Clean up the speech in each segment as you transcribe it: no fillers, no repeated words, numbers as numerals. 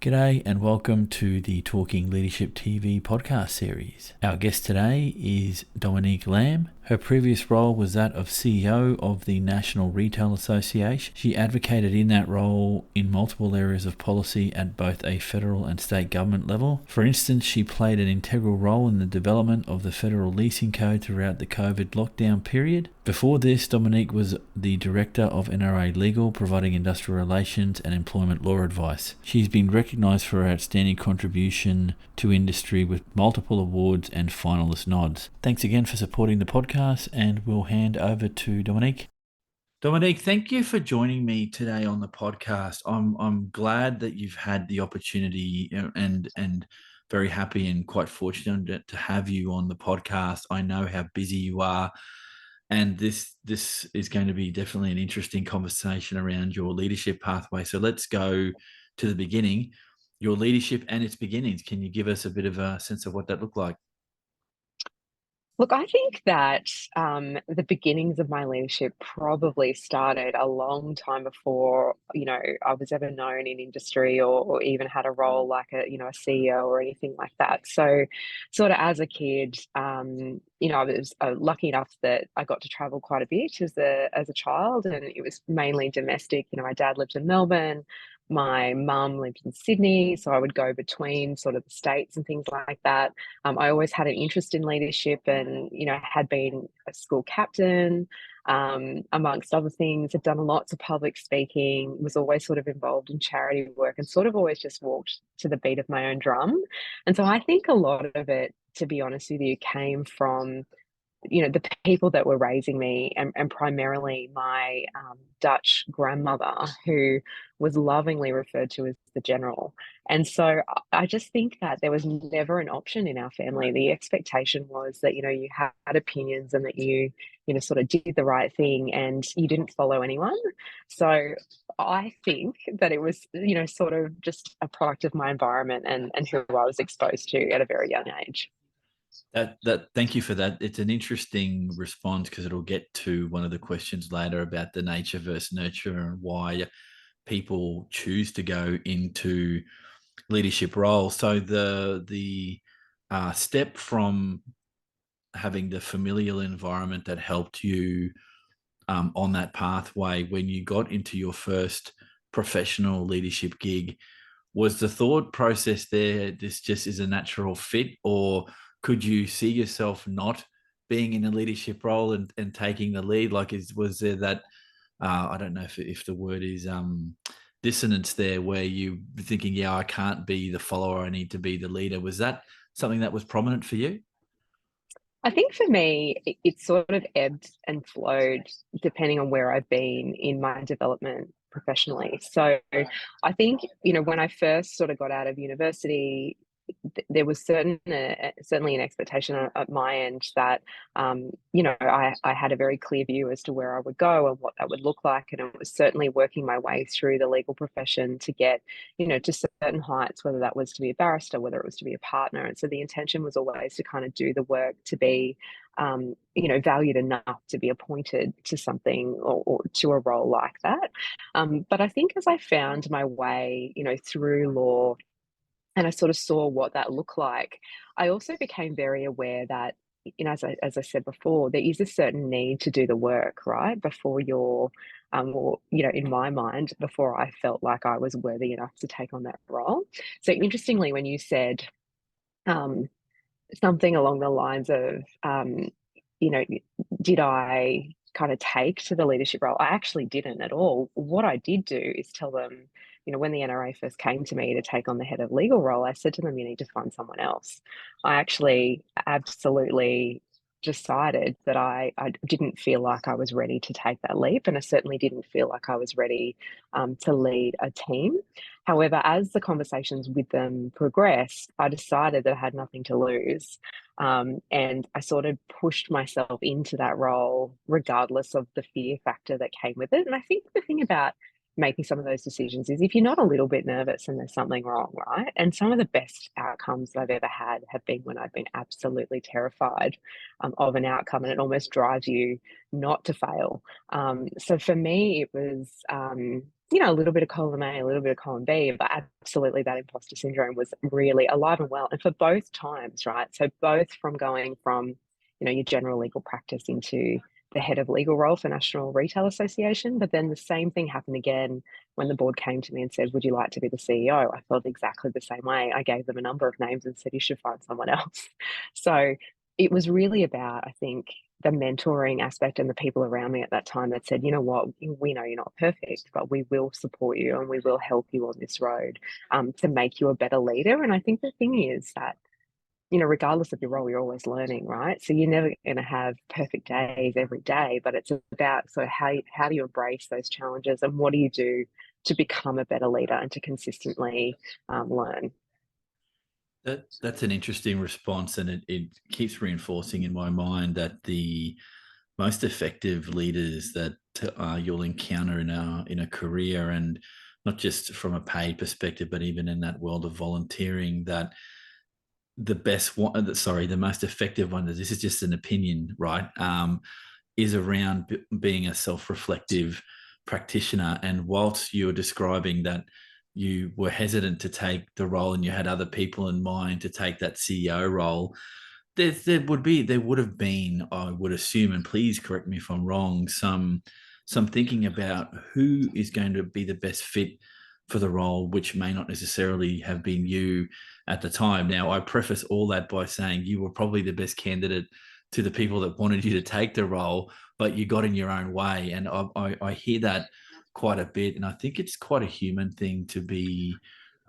G'day and welcome to the Talking Leadership TV podcast series. Our guest today is Dominique Lamb. Her previous role was that of CEO of the National Retail Association. She advocated in that role in multiple areas of policy at both a federal and state government level. For instance, she played an integral role in the development of the Federal Leasing Code throughout the COVID lockdown period. Before this, Dominique was the Director of NRA Legal, providing industrial relations and employment law advice. She's been recognised for her outstanding contribution to industry with multiple awards and finalist nods. Thanks again for supporting the podcast, and we'll hand over to Dominique. Dominique, thank you for joining me today on the podcast. I'm glad that you've had the opportunity and very happy and quite fortunate to have you on the podcast. I know how busy you are, and this is going to be definitely an interesting conversation around your leadership pathway. So let's go to the beginning, your leadership and its beginnings. Can you give us a bit of a sense of what that looked like? Look, I think that the beginnings of my leadership probably started a long time before, I was ever known in industry or even had a role like a CEO or anything like that. So sort of as a kid, I was lucky enough that I got to travel quite a bit as a child, and it was mainly domestic. My dad lived in Melbourne. My mum lived in Sydney, so I would go between sort of the states and things like that. I always had an interest in leadership and, had been a school captain, amongst other things, had done lots of public speaking, was always sort of involved in charity work and sort of always just walked to the beat of my own drum. And so I think a lot of it, to be honest with you, came from the people that were raising me, and primarily my Dutch grandmother, who was lovingly referred to as the general. And so I just think that there was never an option in our family. The expectation was that, you had opinions and that you sort of did the right thing and you didn't follow anyone. So I think that it was, sort of just a product of my environment and who I was exposed to at a very young age. Thank you for that. It's an interesting response because it'll get to one of the questions later about the nature versus nurture and why people choose to go into leadership roles. So the step from having the familial environment that helped you on that pathway when you got into your first professional leadership gig, was the thought process there, this just is a natural fit, or could you see yourself not being in a leadership role and taking the lead? Like, was there that, I don't know if the word is dissonance there, where you were thinking, yeah, I can't be the follower, I need to be the leader. Was that something that was prominent for you? I think for me, it sort of ebbed and flowed depending on where I've been in my development professionally. So I think, when I first sort of got out of university, there was certainly an expectation at my end that I had a very clear view as to where I would go and what that would look like, and it was certainly working my way through the legal profession to get to certain heights, whether that was to be a barrister, whether it was to be a partner. And so the intention was always to kind of do the work to be valued enough to be appointed to something or to a role like that. But I think as I found my way through law, and I sort of saw what that looked like, I also became very aware that, as I said before, there is a certain need to do the work, right? Before you're, or, in my mind, before I felt like I was worthy enough to take on that role. So interestingly, when you said um, something along the lines of, you know, did I kind of take to the leadership role? I actually didn't at all. What I did do is tell them, when the NRA first came to me to take on the head of legal role, I said to them, you need to find someone else. I actually absolutely decided that I didn't feel like I was ready to take that leap, and I certainly didn't feel like I was ready to lead a team. However, as the conversations with them progressed, I decided that I had nothing to lose. And I sort of pushed myself into that role, regardless of the fear factor that came with it. And I think the thing about making some of those decisions is if you're not a little bit nervous and there's something wrong, right? And some of the best outcomes that I've ever had have been when I've been absolutely terrified of an outcome, and it almost drives you not to fail. So for me, it was a little bit of column A, a little bit of column B, but absolutely that imposter syndrome was really alive and well. And for both times, right? So both from going from, your general legal practice into the head of legal role for National Retail Association, but then the same thing happened again when the board came to me and said, would you like to be the CEO? I felt exactly the same way. I gave them a number of names and said, you should find someone else. So it was really about, I think, the mentoring aspect and the people around me at that time that said, you know what, we know you're not perfect, but we will support you and we will help you on this road to make you a better leader. And I think the thing is that, regardless of your role, you're always learning, right? So you're never going to have perfect days every day, but it's about sort of how do you embrace those challenges and what do you do to become a better leader and to consistently learn. That's an interesting response, and it keeps reinforcing in my mind that the most effective leaders that you'll encounter in a career, and not just from a paid perspective, but even in that world of volunteering, that the most effective one, this is just an opinion, right? Is around being a self-reflective practitioner. And whilst you're describing that you were hesitant to take the role and you had other people in mind to take that CEO role, there would have been, I would assume, and please correct me if I'm wrong, some thinking about who is going to be the best fit for the role, which may not necessarily have been you at the time. Now, I preface all that by saying you were probably the best candidate to the people that wanted you to take the role, but you got in your own way. And I hear that quite a bit. And I think it's quite a human thing to be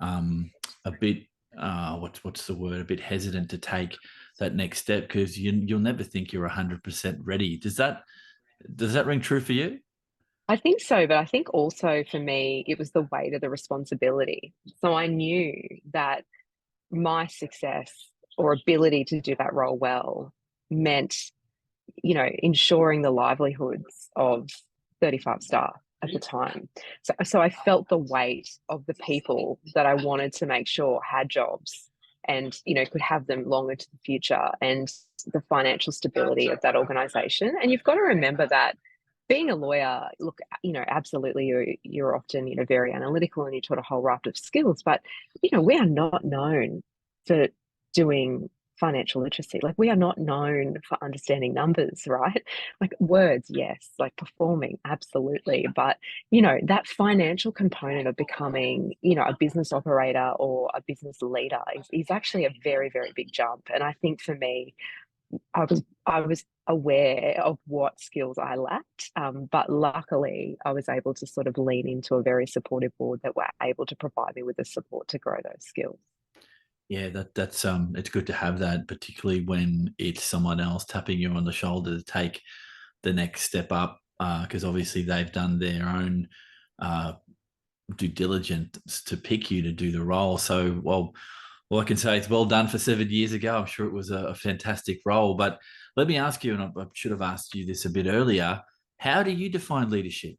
a bit, what's the word, a bit hesitant to take that next step, because you'll never think you're 100% ready. Does that ring true for you? I think so, but I think also for me, it was the weight of the responsibility. So I knew that my success or ability to do that role well meant, ensuring the livelihoods of 35 staff at the time. So I felt the weight of the people that I wanted to make sure had jobs and, could have them long into the future, and the financial stability of that organization. And you've got to remember that being a lawyer, look, absolutely, you're often, very analytical and you taught a whole raft of skills, but, we are not known for doing financial literacy. Like, we are not known for understanding numbers, right? Like, words, yes, like performing, absolutely. But, that financial component of becoming, a business operator or a business leader is actually a very, very big jump. And I think for me, I was aware of what skills I lacked, but luckily I was able to sort of lean into a very supportive board that were able to provide me with the support to grow those skills. Yeah, that's it's good to have that, particularly when it's someone else tapping you on the shoulder to take the next step up, because obviously they've done their own uh, due diligence to pick you to do the role. So, well, I can say it's well done for 7 years ago. I'm sure it was a fantastic role. But let me ask you, and I should have asked you this a bit earlier, how do you define leadership?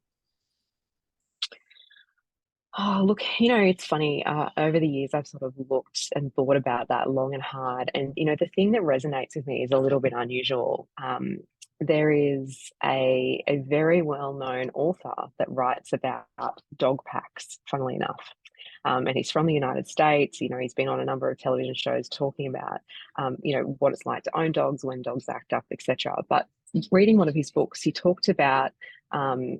Oh, look, it's funny. Over the years, I've sort of looked and thought about that long and hard. And, the thing that resonates with me is a little bit unusual. There is a very well-known author that writes about dog packs, funnily enough. And he's from the United States. He's been on a number of television shows talking about, what it's like to own dogs, when dogs act up, etc. But reading one of his books, he talked about um,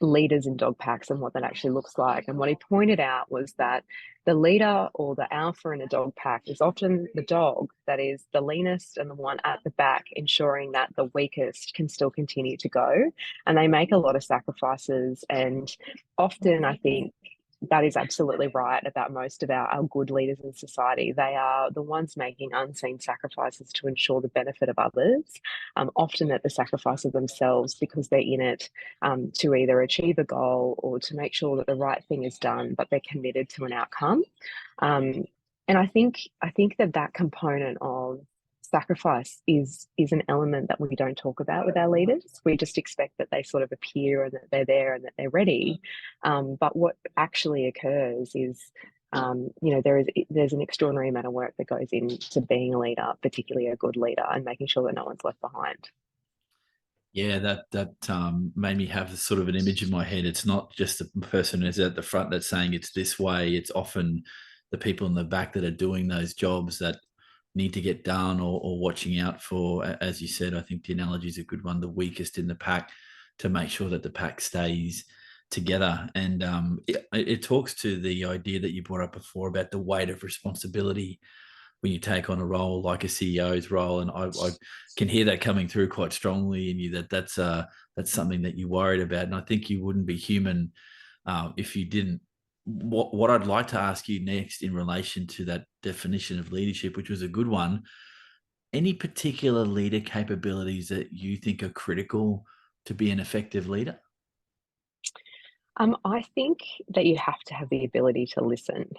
leaders in dog packs and what that actually looks like. And what he pointed out was that the leader or the alpha in a dog pack is often the dog that is the leanest and the one at the back, ensuring that the weakest can still continue to go. And they make a lot of sacrifices. And often, I think, that is absolutely right about most of our good leaders in society. They are the ones making unseen sacrifices to ensure the benefit of others, often at the sacrifice of themselves, because they're in it to either achieve a goal or to make sure that the right thing is done, but they're committed to an outcome. Um, and I think that component of sacrifice is an element that we don't talk about with our leaders. We just expect that they sort of appear and that they're there and that they're ready. But what actually occurs is, there's an extraordinary amount of work that goes into being a leader, particularly a good leader, and making sure that no one's left behind. Yeah, that made me have sort of an image in my head. It's not just the person who's at the front that's saying it's this way. It's often the people in the back that are doing those jobs that need to get done, or watching out for, as you said, I think the analogy is a good one, the weakest in the pack, to make sure that the pack stays together. And it talks to the idea that you brought up before about the weight of responsibility when you take on a role like a CEO's role. And I can hear that coming through quite strongly in you, that's something that you worried about. And I think you wouldn't be human if you didn't. What I'd like to ask you next in relation to that definition of leadership, which was a good one, any particular leader capabilities that you think are critical to be an effective leader? I think that you have to have the ability to listen.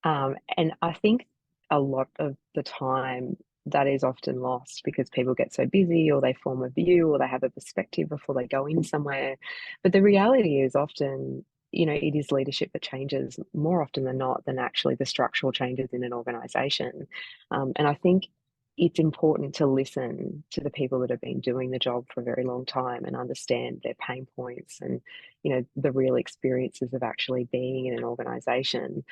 And I think a lot of the time that is often lost because people get so busy, or they form a view, or they have a perspective before they go in somewhere. But the reality is often, it is leadership that changes more often than not than actually the structural changes in an organization. And I think it's important to listen to the people that have been doing the job for a very long time and understand their pain points and, the real experiences of actually being in an organization.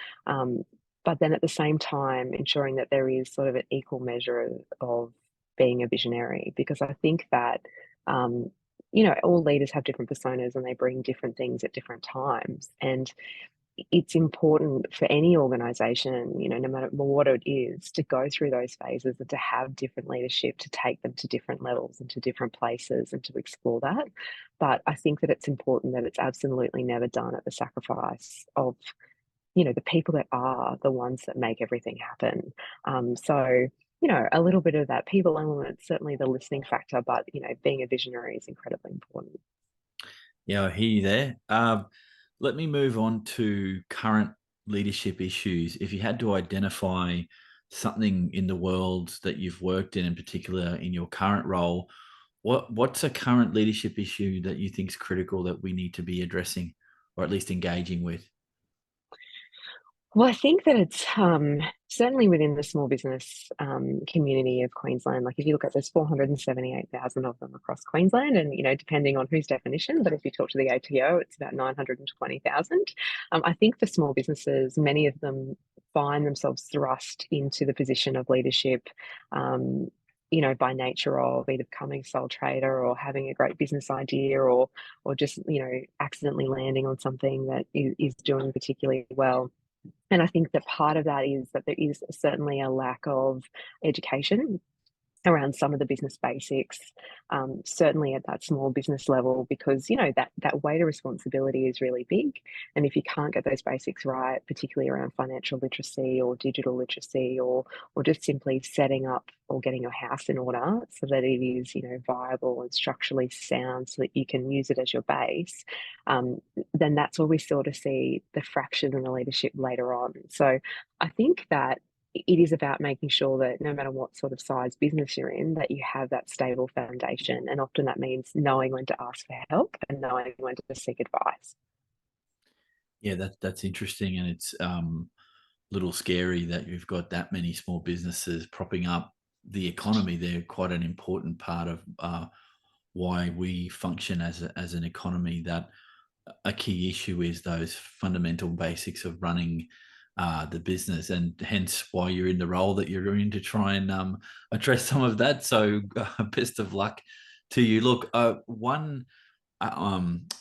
But then at the same time, ensuring that there is sort of an equal measure of being a visionary, because I think that, all leaders have different personas and they bring different things at different times. And it's important for any organization, no matter what it is, to go through those phases and to have different leadership, to take them to different levels and to different places and to explore that. But I think that it's important that it's absolutely never done at the sacrifice of the people that are the ones that make everything happen. So, a little bit of that people element, certainly the listening factor, but, being a visionary is incredibly important. Yeah, I hear you there. Let me move on to current leadership issues. If you had to identify something in the world that you've worked in particular in your current role, what's a current leadership issue that you think is critical that we need to be addressing, or at least engaging with? Well, I think that it's certainly within the small business community of Queensland. Like if you look at, there's 478,000 of them across Queensland, and depending on whose definition, but if you talk to the ATO, it's about 920,000. I think for small businesses, many of them find themselves thrust into the position of leadership. By nature of either becoming sole trader or having a great business idea, or just accidentally landing on something that is doing particularly well. And I think that part of that is that there is certainly a lack of education around some of the business basics, certainly at that small business level, because that weight of responsibility is really big, and if you can't get those basics right, particularly around financial literacy or digital literacy, or just simply setting up or getting your house in order so that it is viable and structurally sound, so that you can use it as your base, um, then that's where we sort of see the fractures in the leadership later on. So I think that it is about making sure that no matter what sort of size business you're in, that you have that stable foundation. And often that means knowing when to ask for help and knowing when to seek advice. Yeah, that's interesting, and it's little scary that you've got that many small businesses propping up the economy. They're quite an important part of why we function as an economy. That a key issue is those fundamental basics of running the business, and hence why you're in the role that you're in, to try and address some of that. So, best of luck to you. Look, one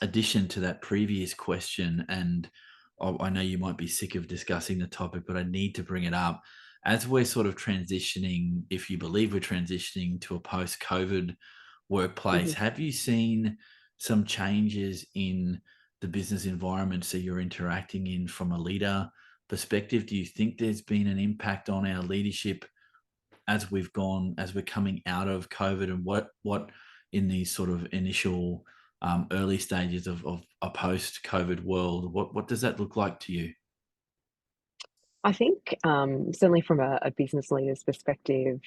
addition to that previous question, and I know you might be sick of discussing the topic, but I need to bring it up. As we're sort of transitioning, if you believe we're transitioning to a post-COVID workplace, Mhm. have you seen some changes in the business environments that you're interacting in from a leader perspective? Do you think there's been an impact on our leadership as we're coming out of COVID, and what in these sort of initial early stages of a post-COVID world, what does that look like to you? I think certainly from a business leader's perspective,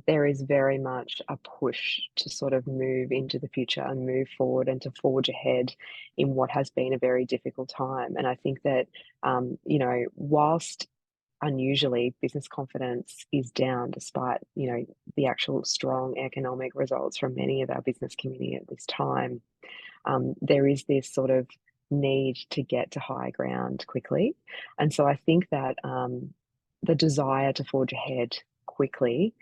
there is very much a push to sort of move into the future and move forward and to forge ahead in what has been a very difficult time. And I think that, whilst unusually, business confidence is down despite, the actual strong economic results from many of our business community at this time. There is this sort of need to get to high ground quickly. And so I think that the desire to forge ahead quickly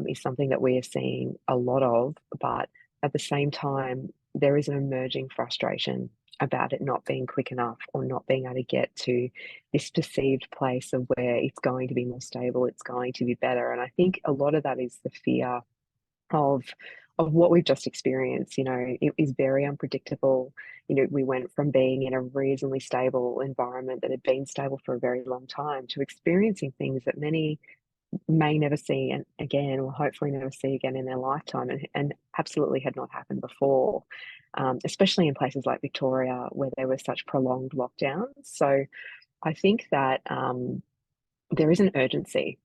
is something that we are seeing a lot of, but at the same time, there is an emerging frustration about it not being quick enough or not being able to get to this perceived place of where it's going to be more stable, it's going to be better. And I think a lot of that is the fear of what we've just experienced. It is very unpredictable. We went from being in a reasonably stable environment that had been stable for a very long time to experiencing things that many may never see and again, or hopefully never see again in their lifetime, and absolutely had not happened before, especially in places like Victoria where there were such prolonged lockdowns. So I think that there is an urgency.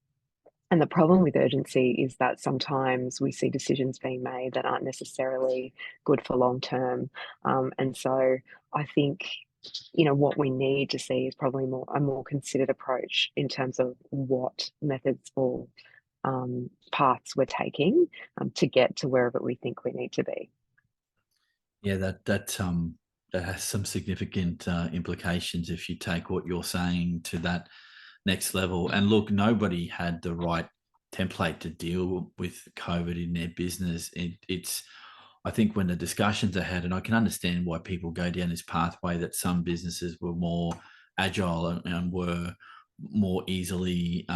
And the problem with urgency is that sometimes we see decisions being made that aren't necessarily good for long term. And so I think, what we need to see is probably a more considered approach in terms of what methods or paths we're taking to get to wherever we think we need to be. Yeah, that has some significant implications if you take what you're saying to that next level. And look, nobody had the right template to deal with COVID in their business. It's I think when the discussions are had, and I can understand why people go down this pathway, that some businesses were more agile and were more easily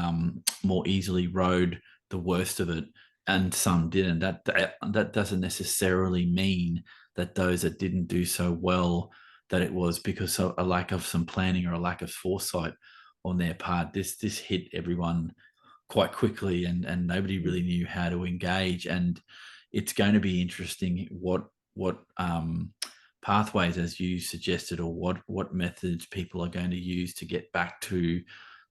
rode the worst of it, and some didn't. That doesn't necessarily mean that those that didn't do so well, that it was because of a lack of some planning or a lack of foresight on their part. This hit everyone quite quickly, and nobody really knew how to engage. And it's going to be interesting what pathways, as you suggested, or what methods people are going to use to get back to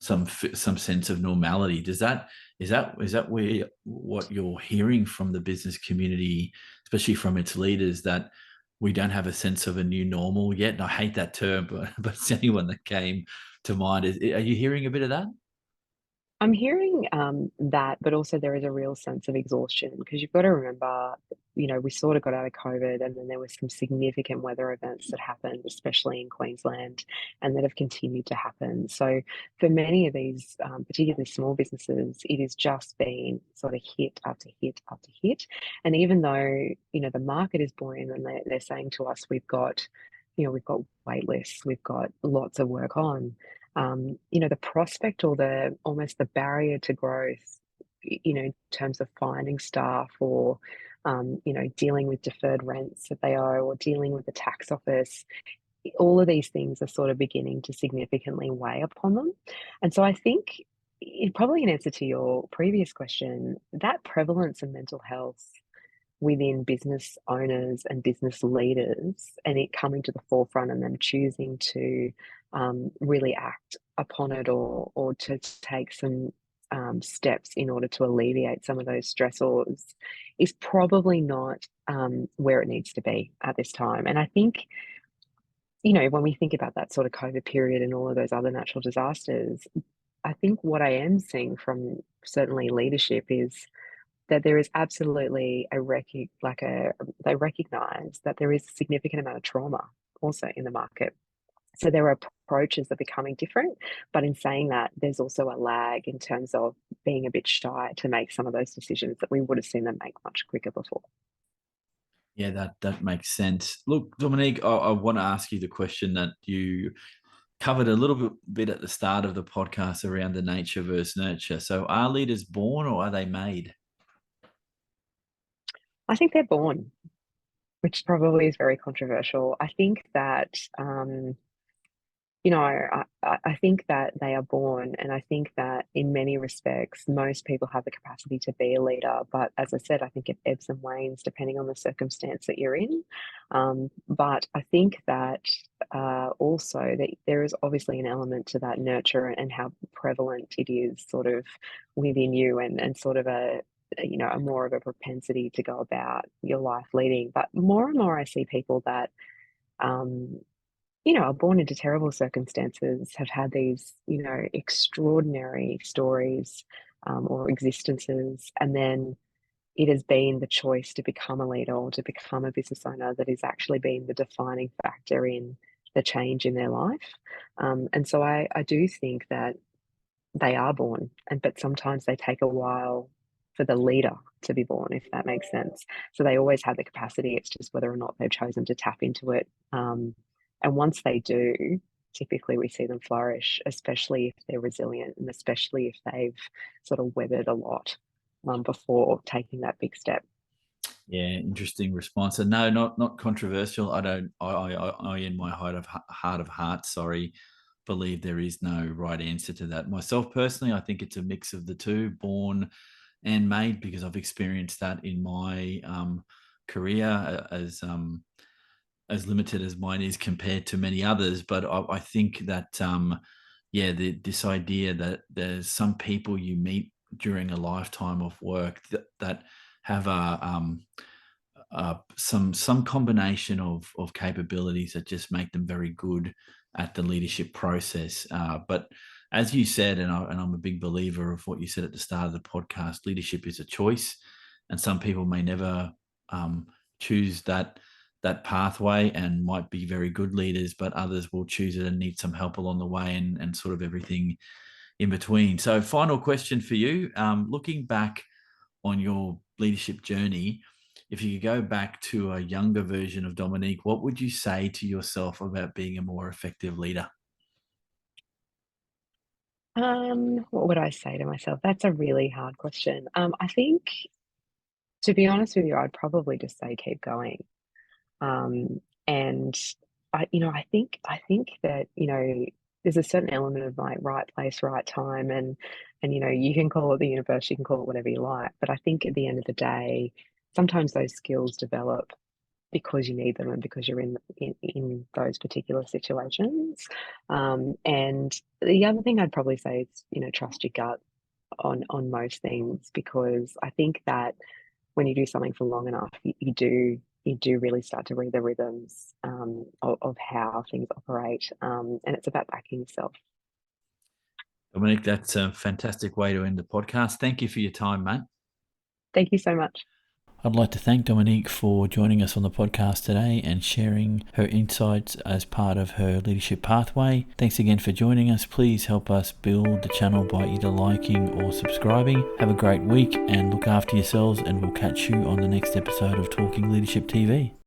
some sense of normality. Is that where what you're hearing from the business community, especially from its leaders, that we don't have a sense of a new normal yet? And I hate that term, but it's the only one that came to mind. Are you hearing a bit of that? I'm hearing that, but also there is a real sense of exhaustion because you've got to remember, we sort of got out of COVID and then there were some significant weather events that happened, especially in Queensland, and that have continued to happen. So for many of these, particularly small businesses, it has just been sort of hit after hit after hit. And even though, the market is buoyant and they're saying to us, we've got wait lists, we've got lots of work on. The prospect or the almost the barrier to growth, in terms of finding staff or, dealing with deferred rents that they owe or dealing with the tax office, all of these things are sort of beginning to significantly weigh upon them. And so I think probably in answer to your previous question, that prevalence of mental health within business owners and business leaders and it coming to the forefront and them choosing to really act upon it or to take some steps in order to alleviate some of those stressors is probably not where it needs to be at this time. And I think, when we think about that sort of COVID period and all of those other natural disasters, I think what I am seeing from certainly leadership is that there is absolutely they recognize that there is a significant amount of trauma also in the market. So there are approaches that are becoming different, but in saying that, there's also a lag in terms of being a bit shy to make some of those decisions that we would have seen them make much quicker before. Yeah, that makes sense. Look, Dominique, I want to ask you the question that you covered a little bit at the start of the podcast around the nature versus nurture. So are leaders born or are they made? I think they're born, which probably is very controversial. I think that I think that they are born, and I think that in many respects, most people have the capacity to be a leader. But as I said, I think it ebbs and wanes depending on the circumstance that you're in. But I think that also that there is obviously an element to that nurture and how prevalent it is sort of within you and sort of a more of a propensity to go about your life leading. But more and more I see people that are born into terrible circumstances, have had these, extraordinary stories, or existences, and then it has been the choice to become a leader or to become a business owner that has actually been the defining factor in the change in their life. And so I do think that they are born, but sometimes they take a while for the leader to be born, if that makes sense. So they always have the capacity. It's just whether or not they've chosen to tap into it. And once they do, typically we see them flourish, especially if they're resilient and especially if they've sort of weathered a lot before taking that big step. Yeah, interesting response. And no, not controversial. I don't. I in my heart of hearts, sorry, believe there is no right answer to that. Myself personally, I think it's a mix of the two, born and made, because I've experienced that in my career as limited as mine is compared to many others. But I think that yeah, this idea that there's some people you meet during a lifetime of work that have some combination of capabilities that just make them very good at the leadership process. But as you said, and I'm a big believer of what you said at the start of the podcast, leadership is a choice, and some people may never choose that pathway and might be very good leaders, but others will choose it and need some help along the way, and sort of everything in between. So, final question for you: looking back on your leadership journey, if you could go back to a younger version of Dominique, what would you say to yourself about being a more effective leader? What would I say to myself? That's a really hard question. I think, to be honest with you, I'd probably just say keep going. And I think that, there's a certain element of like right place, right time, and you can call it the universe, you can call it whatever you like. But I think at the end of the day, sometimes those skills develop because you need them and because you're in those particular situations. And the other thing I'd probably say is, trust your gut on most things, because I think that when you do something for long enough, you do really start to read the rhythms of how things operate, and it's about backing yourself. Dominique, that's a fantastic way to end the podcast. Thank you for your time, mate. Thank you so much. I'd like to thank Dominique for joining us on the podcast today and sharing her insights as part of her leadership pathway. Thanks again for joining us. Please help us build the channel by either liking or subscribing. Have a great week and look after yourselves, and we'll catch you on the next episode of Talking Leadership TV.